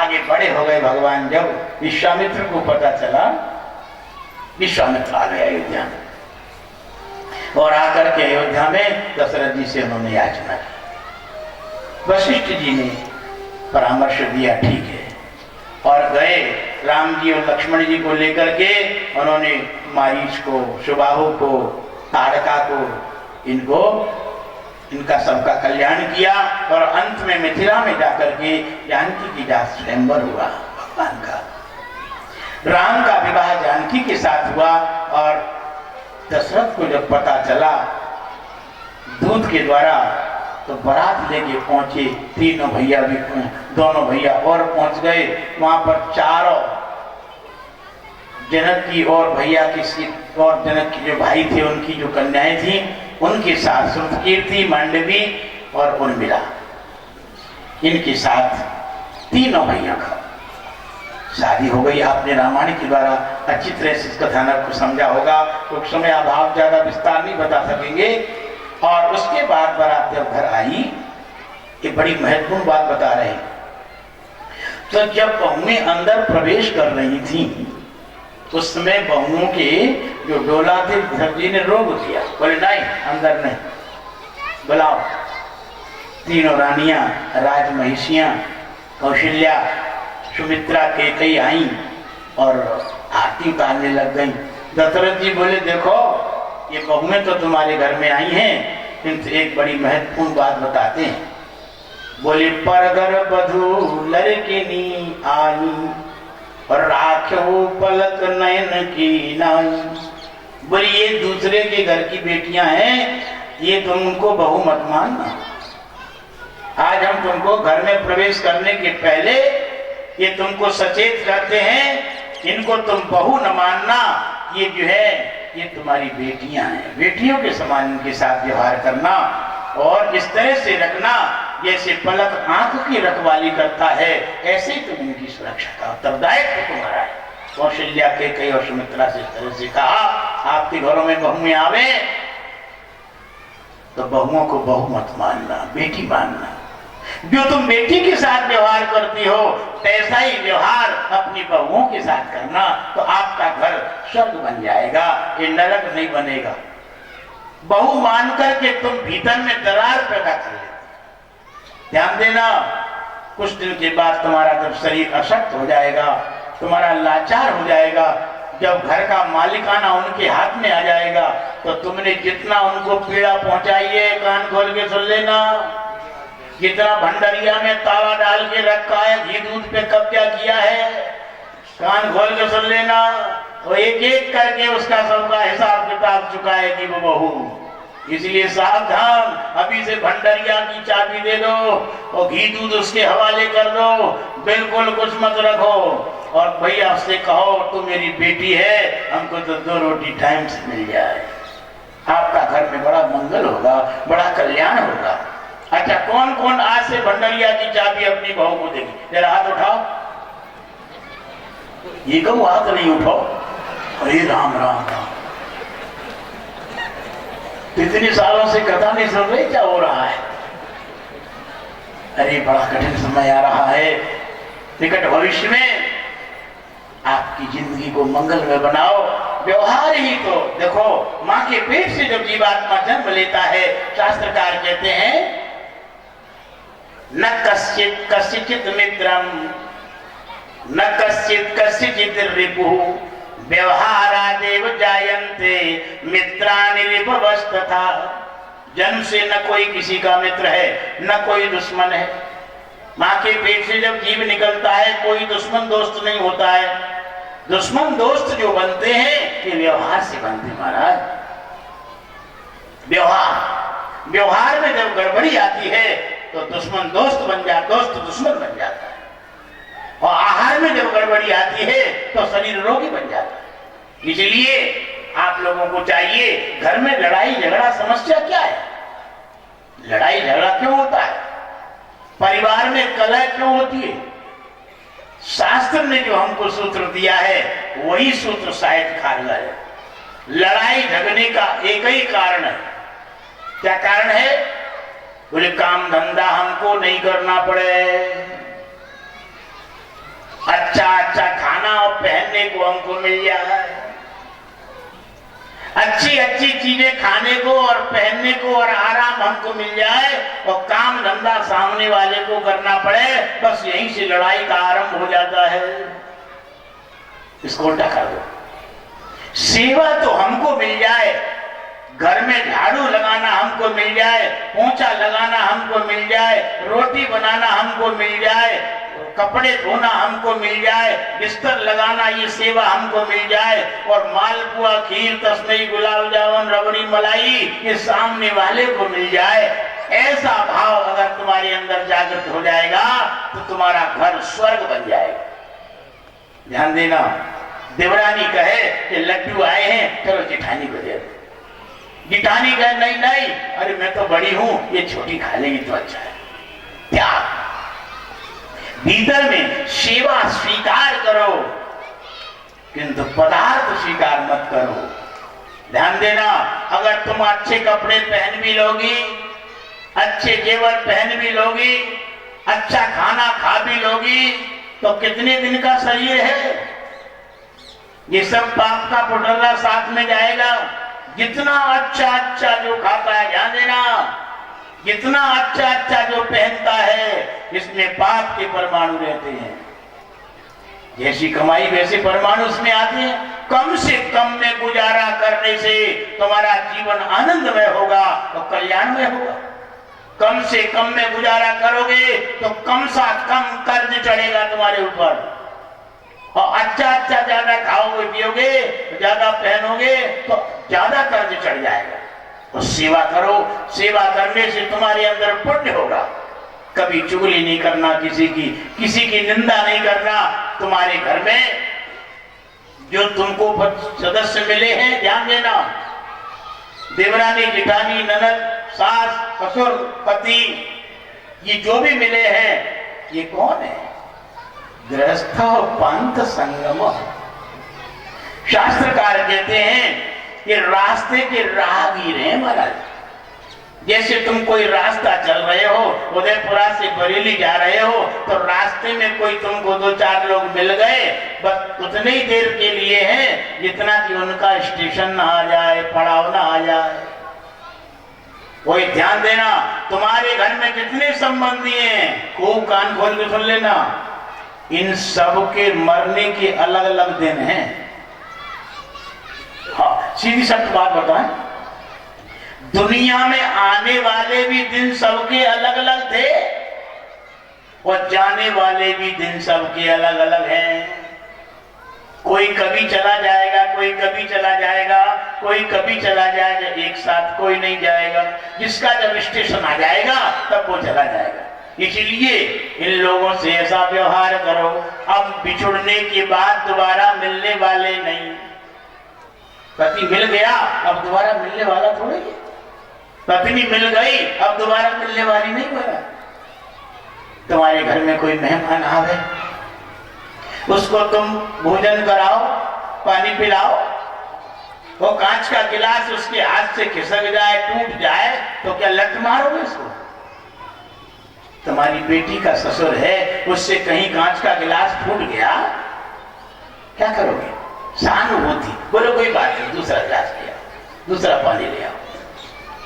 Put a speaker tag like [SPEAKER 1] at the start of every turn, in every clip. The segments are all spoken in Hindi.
[SPEAKER 1] आगे बड़े हो गए भगवान। जब विश्वामित्र को पता चला, विश्वामित्र आ गए अयोध्या में और आकर के अयोध्या में दशरथ जी से उन्होंने याचना की। वशिष्ठ जी ने परामर्श दिया, ठीक है, और गए राम जी और लक्ष्मण जी को लेकर के। उन्होंने मारीच को, सुबाहु को, ताड़का को, इनका सबका कल्याण किया और अंत में मिथिला में जाकर के जानकी की जात स्वयंवर हुआ भगवान का। राम का विवाह जानकी के साथ हुआ और दशरथ को जब पता चला दूत के द्वारा, तो बारात लेके पहुंचे। तीनों भैया भी, दोनों भैया और पहुंच गए वहां पर। चारों जनक की और भैया की और जनक की जो भाई थे उनकी जो कन्याएं थी, उनके साथ श्रुतकीर्ति, मांडवी और उर्मिला, इनके साथ तीनों भैया का शादी हो गई। आपने रामायण के द्वारा अच्छी तरह से इस कथानक को समझा होगा, तो समय अभाव ज्यादा विस्तार नहीं बता सकेंगे। और उसके बाद बारात जब घर आई, ये बड़ी महत्वपूर्ण बात बता रहे हैं। तो जब बहुएं अंदर प्रवेश कर रही थी, उस समय बहुओं के जो डोला थे, जी ने रोक दिया, बोले नहीं, अंदर नहीं, बुलाओ। तीनों रानियां, राजमहिषियां, कौशल्या, सुमित्रा, कैकेयी आई और आरती उतारने लग गई। दशरथ जी बोले, देखो ये बहुएं तो तुम्हारे घर में आई हैं, इनसे एक बड़ी महत्वपूर्ण बात बताते हैं। बोले, परगर बधू लड़किनी आई और राख्यो पलक नयन की नाई। बोले, ये दूसरे के घर की बेटियां हैं, ये तुमको बहू मत मानना। आज हम तुमको घर में प्रवेश करने के पहले ये तुमको सचेत करते हैं, इनको तुम बहू न मानना। ये जो है ये तुम्हारी बेटियां हैं, बेटियों के समान इनके साथ व्यवहार करना और इस तरह से रखना जैसे पलक आंख की रखवाली करता है, ऐसे ही तुम इनकी सुरक्षा का उत्तरदायित्व तुम्हारा है। कौशल्या, कैकेयी और सुमित्रा से इस तरह से कहा, आपके घरों में बहुएं आवे तो बहुओं को बहू मत मानना, बेटी मानना। जो तुम बेटी के साथ व्यवहार करती हो, ऐसा ही व्यवहार अपनी बहुओं के साथ करना, तो आपका घर स्वर्ग बन जाएगा, ये नरक नहीं बनेगा। बहू मान करके तुम भीतर में दरार पैदा कर लेते। ध्यान देना, कुछ दिन के बाद तुम्हारा जब शरीर अशक्त हो जाएगा, तुम्हारा लाचार हो जाएगा, जब घर का मालिकाना उनके हाथ में आ जाएगा, तो तुमने जितना उनको पीड़ा पहुंचाई है, कान खोल के सुन लेना, जितना भंडरिया में ताला डाल के रखा है, घी दूध पे कब्जा किया है, कान खोल के सुन लेना, तो एक एक करके उसका सबका हिसाब किताब चुकाएगी वो बहू। इसलिए सावधान, अभी से भंडरिया की चाबी दे दो और घी दूध उसके हवाले कर दो, बिल्कुल कुछ मत रखो। और भैया उससे कहो, तू मेरी बेटी है, हमको तो 2 रोटी टाइम से मिल जाए, आपका घर में बड़ा मंगल होगा, बड़ा कल्याण होगा। अच्छा, कौन कौन आज से भंडरिया की चाबी अपनी बहू को देगी? जरा हाथ उठाओ। ये कहूँ हाथ नहीं उठाओ। अरे राम राम राम, इतने सालों से कथा नहीं सुन रही, क्या हो रहा है? अरे बड़ा कठिन समय आ रहा है, निकट भविष्य में आपकी जिंदगी को मंगल में बनाओ। व्यवहार ही तो देखो, माँ के पेट से जब जीवात्मा जन्म लेता है, शास्त्रकार कहते हैं, न कश्चित कस्यचित् मित्रम न कश्चित कस्यचित् रिपुः व्यवहारादेव जायन्ते मित्राणि रिपवस्तथा। जन्म से न कोई किसी का मित्र है, न कोई दुश्मन है। माँ के पेट से जब जीव निकलता है, कोई दुश्मन दोस्त नहीं होता है। दुश्मन दोस्त जो बनते हैं, ये व्यवहार से बनते महाराज। व्यवहार में जब गड़बड़ी आती है, तो दुश्मन दोस्त बन जाता, दोस्त दुश्मन बन जाता है। और आहार में जब गड़बड़ी आती है, तो शरीर रोगी बन जाता है। इसलिए आप लोगों को चाहिए, घर में लड़ाई झगड़ा समस्या क्या है? लड़ाई झगड़ा क्यों होता है? परिवार में कलह क्यों होती है? शास्त्र ने जो हमको सूत्र दिया है, वही सूत्र शायद कारगर है। लड़ाई झगड़ने का एक ही कारण है। क्या कारण है? बोले, काम धंधा हमको नहीं करना पड़े, अच्छा अच्छा खाना और पहनने को हमको मिल जाए, अच्छी अच्छी चीजें खाने को और पहनने को और आराम हमको मिल जाए, और काम धंधा सामने वाले को करना पड़े, बस यहीं से लड़ाई का आरंभ हो जाता है। इसको उल्टा कर दो, सेवा तो हमको मिल जाए, घर में झाड़ू लगाना हमको मिल जाए, पोंछा लगाना हमको मिल जाए, रोटी बनाना हमको मिल जाए, कपड़े धोना हमको मिल जाए, बिस्तर लगाना ये सेवा हमको मिल जाए, और मालपुआ खीर तस्मई गुलाब जामुन रबड़ी मलाई ये सामने वाले को मिल जाए। ऐसा भाव अगर तुम्हारे अंदर जागृत हो जाएगा तो तुम्हारा घर स्वर्ग बन जाएगा। ध्यान देना, देवरानी कहे कि लड्डू आए हैं, चलो जेठानी को दे दो। जेठानी कहे नहीं नहीं, अरे मैं तो बड़ी हूं, ये छोटी खा लेगी तो अच्छा है। त्याग, भीतर में सेवा स्वीकार करो, किंतु पदार्थ स्वीकार मत करो। ध्यान देना, अगर तुम अच्छे कपड़े पहन भी लोगी, अच्छे जेवर पहन भी लोगी, अच्छा खाना खा भी लोगी, तो कितने दिन का शरीर है? ये सब पाप का पुटला साथ में जाएगा। जितना अच्छा अच्छा जो खाता है, ध्यान देना, जितना अच्छा अच्छा जो पहनता है, इसमें पाप के परमाणु रहते हैं। जैसी कमाई वैसे परमाणु उसमें आते हैं। कम से कम में गुजारा करने से तुम्हारा जीवन आनंदमय होगा और कल्याणमय होगा। कम से कम में गुजारा करोगे तो कम सा कम कर्ज चढ़ेगा तुम्हारे ऊपर, और अच्छा अच्छा ज्यादा खाओगे पियोगे, ज्यादा पहनोगे तो ज्यादा कर्ज चढ़ जाएगा। तो सेवा करो, सेवा करने से तुम्हारे अंदर पुण्य होगा। कभी चुगली नहीं करना किसी की निंदा नहीं करना। तुम्हारे घर में जो तुमको सदस्य मिले हैं, ध्यान देना, देवरानी जेठानी ननद सास ससुर पति, ये जो भी मिले हैं, ये कौन है? गृहस्थ पंथ संगम। शास्त्रकार कहते हैं कि रास्ते के राहगीर हैं महाराज। जैसे तुम कोई रास्ता चल रहे हो, उदयपुरा से बरेली जा रहे हो, तो रास्ते में कोई तुमको 2-4 लोग मिल गए, बस उतनी ही देर के लिए हैं जितना कि उनका स्टेशन ना आ जाए, पड़ाव ना आ जाए। वही ध्यान देना, तुम्हारे घर में जितने संबंधी हैं, खूब कान खोल के सुन लेना, इन सब के मरने के अलग अलग दिन हैं। हाँ, सीधी सख्त बात बताएं, दुनिया में आने वाले भी दिन सबके अलग अलग थे और जाने वाले भी दिन सबके अलग अलग हैं। कोई कभी चला जाएगा, कोई कभी चला जाएगा, कोई कभी चला जाएगा, एक साथ कोई नहीं जाएगा। जिसका जब स्टेशन आ जाएगा तब वो चला जाएगा। इसलिए इन लोगों से ऐसा व्यवहार करो, अब बिछुड़ने के बाद दोबारा मिलने वाले नहीं। पति मिल गया, अब दोबारा मिलने वाला थोड़ी है। पत्नी मिल गई, अब दोबारा मिलने वाली नहीं बना। तुम्हारे घर में कोई मेहमान आवे, उसको तुम भोजन कराओ, पानी पिलाओ, वो कांच का गिलास उसके हाथ से खिसक जाए, टूट जाए, तो क्या लट मारोगे उसको? तुम्हारी बेटी का ससुर है, उससे कहीं कांच का गिलास फूट गया, क्या करोगे? सहानुभूति, बोलो कोई बात नहीं, दूसरा गिलास ले आओ, दूसरा पानी ले आओ।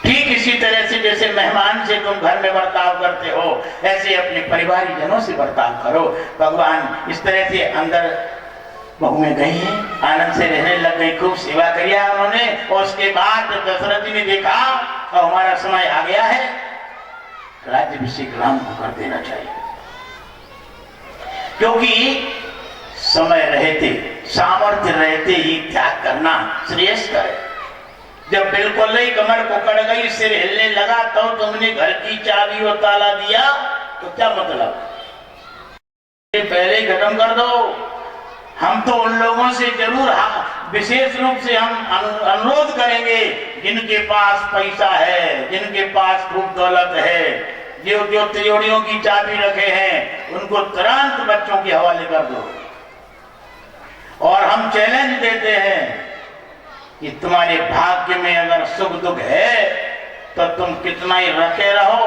[SPEAKER 1] ठीक इसी तरह से जैसे मेहमान से तुम घर में बर्ताव करते हो, ऐसे अपने परिवारी जनों से बर्ताव करो। भगवान इस तरह से अंदर बहुएं गई हैं, आनंद से रहने लग गई, खूब सेवा किया उन्होंने। और उसके बाद दशरथ जी ने देखा और हमारा समय आ गया है, राज्याभिषेक राम को कर देना चाहिए, क्योंकि समय रहते, सामर्थ्य रहते ही त्याग करना श्रेयस्कर है। जब बिल्कुल ही कमर पकड़ गई, सिर हिलने लगा, तो तुमने घर की चाबी और ताला दिया, तो क्या मतलब? पहले ही खत्म कर दो। हम तो उन लोगों से जरूर विशेष रूप से हम अनुरोध करेंगे जिनके पास पैसा है, जिनके पास खूब दौलत है, जो तिजोरियों की चाबी रखे हैं, उनको तुरंत बच्चों के हवाले कर दो। और हम चैलेंज देते हैं कि तुम्हारे भाग्य में अगर सुख दुख है तो तुम कितना ही रखे रहो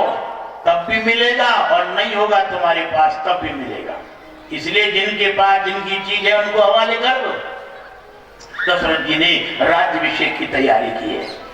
[SPEAKER 1] तब भी मिलेगा, और नहीं होगा तुम्हारे पास तब भी मिलेगा। इसलिए जिनके पास जिनकी चीज है उनको हवाले कर दो। दशरथ जी ने राज्याभिषेक की तैयारी की है।